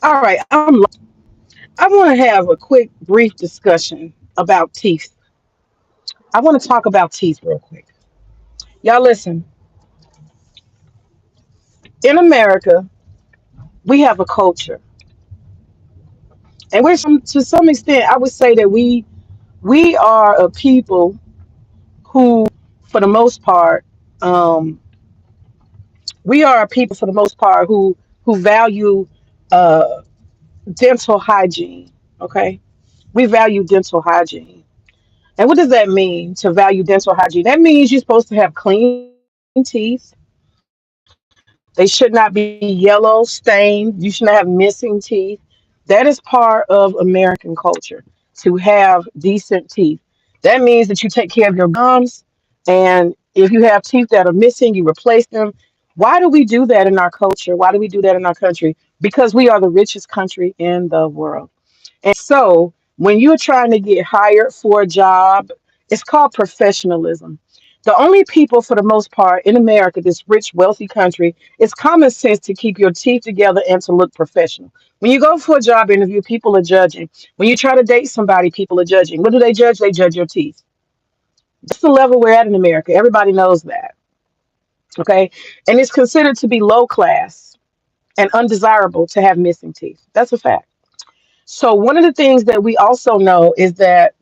All right, I want to have a quick, brief discussion about teeth. I want to talk about teeth real quick. Y'all listen. In America, we have a culture, and to some extent, I would say that we are a people who, for the most part, um, we are a people for the most part who value uh, dental hygiene. Okay, we value dental hygiene. And what does that mean to value dental hygiene? That means you're supposed to have clean teeth. They should not be yellow, stained. You shouldn't have missing teeth. That is part of American culture to have decent teeth. That means that you take care of your gums. And if you have teeth that are missing, you replace them. Why do we do that in our culture? Why do we do that in our country? Because we are the richest country in the world. And so when you're trying to get hired for a job, it's called professionalism. The only people, for the most part, in America, this rich, wealthy country, it's common sense to keep your teeth together and to look professional. When you go for a job interview, people are judging. When you try to date somebody, people are judging. What do they judge? They judge your teeth. That's the level we're at in America. Everybody knows that. Okay. And it's considered to be low class and undesirable to have missing teeth. That's a fact. So, one of the things that we also know is that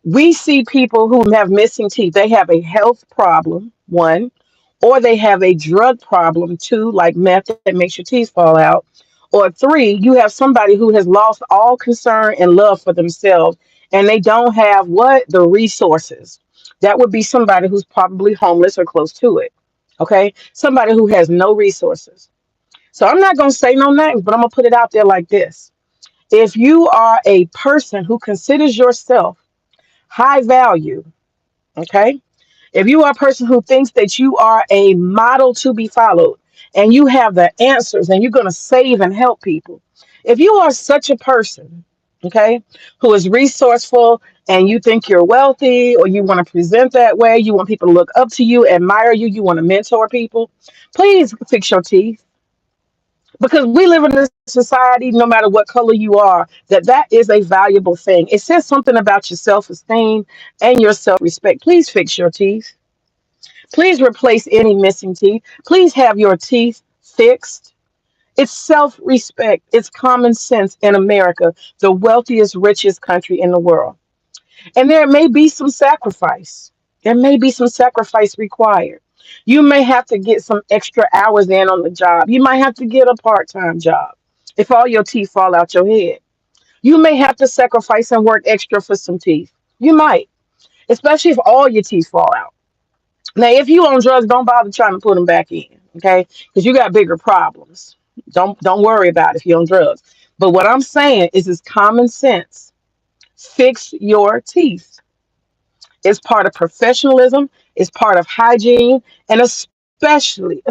we see people who have missing teeth. They have a health problem, one, or they have a drug problem, two, like meth that makes your teeth fall out, or three, you have somebody who has lost all concern and love for themselves and they don't have what? The resources. That would be somebody who's probably homeless or close to it. Okay. Somebody who has no resources. So, I'm not going to say no names, but I'm going to put it out there like this. If you are a person who considers yourself high value, okay? If you are a person who thinks that you are a model to be followed and you have the answers and you're going to save and help people, if you are such a person, okay, who is resourceful and you think you're wealthy or you want to present that way, you want people to look up to you, admire you, you want to mentor people, please fix your teeth because we live in a society, no matter what color you are, that is a valuable thing. It says something about your self-esteem and your self-respect. Please fix your teeth. Please replace any missing teeth. Please have your teeth fixed. It's self-respect. It's common sense in America, the wealthiest, richest country in the world. And there may be some sacrifice. There may be some sacrifice required. You may have to get some extra hours in on the job. You might have to get a part time job if all your teeth fall out your head. You may have to sacrifice and work extra for some teeth. You might, especially if all your teeth fall out. Now, if you on drugs, don't bother trying to put them back in, okay? Because you got bigger problems. Don't worry about it if you're on drugs. But what I'm saying is, it's common sense. Fix your teeth. It's part of professionalism, it's part of hygiene, and especially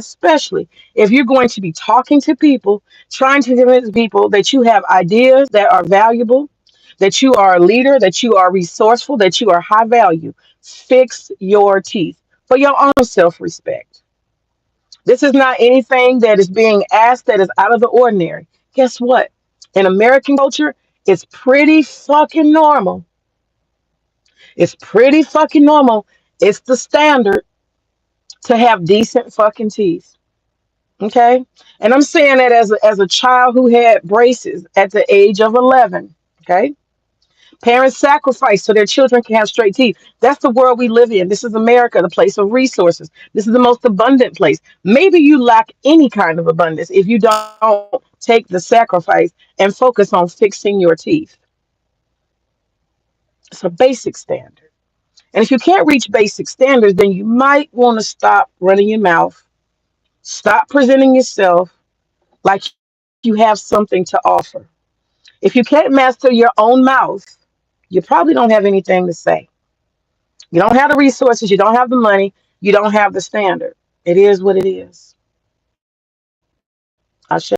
if you're going to be talking to people, trying to convince people that you have ideas that are valuable, that you are a leader, that you are resourceful, that you are high value, fix your teeth for your own self respect. This is not anything that is being asked that is out of the ordinary. Guess what? In American culture, it's pretty fucking normal. It's pretty fucking normal. It's the standard to have decent fucking teeth. Okay? And I'm saying that as a child who had braces at the age of 11. Okay? Parents sacrifice so their children can have straight teeth. That's the world we live in. This is America, the place of resources. This is the most abundant place. Maybe you lack any kind of abundance if you don't take the sacrifice and focus on fixing your teeth. It's a basic standard. And if you can't reach basic standards, then you might want to stop running your mouth, stop presenting yourself like you have something to offer. If you can't master your own mouth, you probably don't have anything to say. You don't have the resources, you don't have the money, you don't have the standard. It is what it is. I shall.